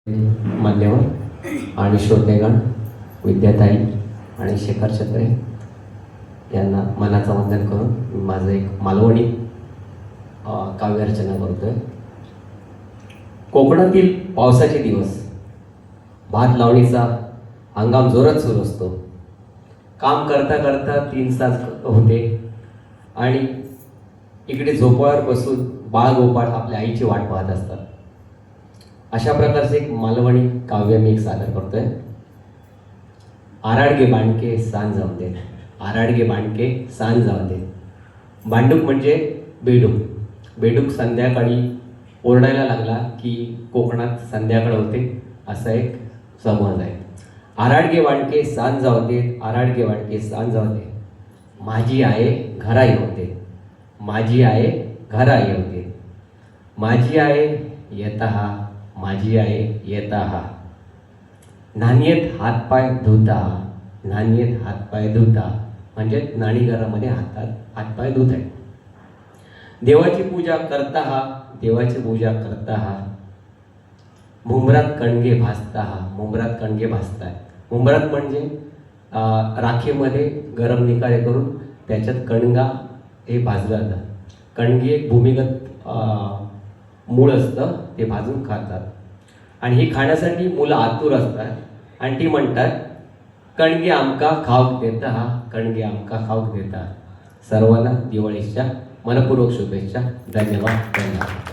मान्यवर आणि श्रोतेगण, विद्याताई आणि शेखर छत्रे यांना मनाचं वंदन करून माझं एक मालवणी काव्यरचना करतोय. कोकणातील पावसाचे दिवस, भात लावणीचा हंगाम जोरात सुरू असतो. काम करता करता 3 तास होते आणि इकडे झोपाळ्यावर बसून बाळगोपाळ आपल्या आईची वाट पाहत असतात. अशा प्रकारचे एक मालवणी काव्य मी एक सादर करतोय. आराडगे बांडके सांज जाऊन दे, आराडगे बांडके सांज जाऊन दे. बांडूक म्हणजे बेडूक. बेडूक संध्याकाळी ओरडायला लागला की कोकणात संध्याकाळ होते असा एक समज आहे. आराडगे बांडके सांज जाऊ दे, आराडगे बांडके सांज जाऊ दे. माझी आहे घरा येवते, माझी आहे घरा येवते. माझी आहे येता हा, माझी आहे येता हा. नाणीयेत हातपाय धुता, नाणीयेत हातपाय धुता म्हणजे नाणी घरामध्ये हातपाय धुत आहे. देवाची पूजा करता हा, देवाची पूजा करता हा. मुंबरात कणगे भासता हा, मुंबरात कणगे भासताय. मुंबरात म्हणजे राखेमध्ये गरम निकारे करून त्याच्यात कणगा हे भाजलं जातं. कणगी एक भूमिगत मूळ असतं, ते भाजून खातात आणि ही खाण्यासाठी मुलं आतुर असतात आणि ती म्हणतात कणगी आमका खाऊक देता हा, कणगी आमका खाऊक देता. सर्वांना दिवाळीच्या मनपूर्वक शुभेच्छा. धन्यवाद.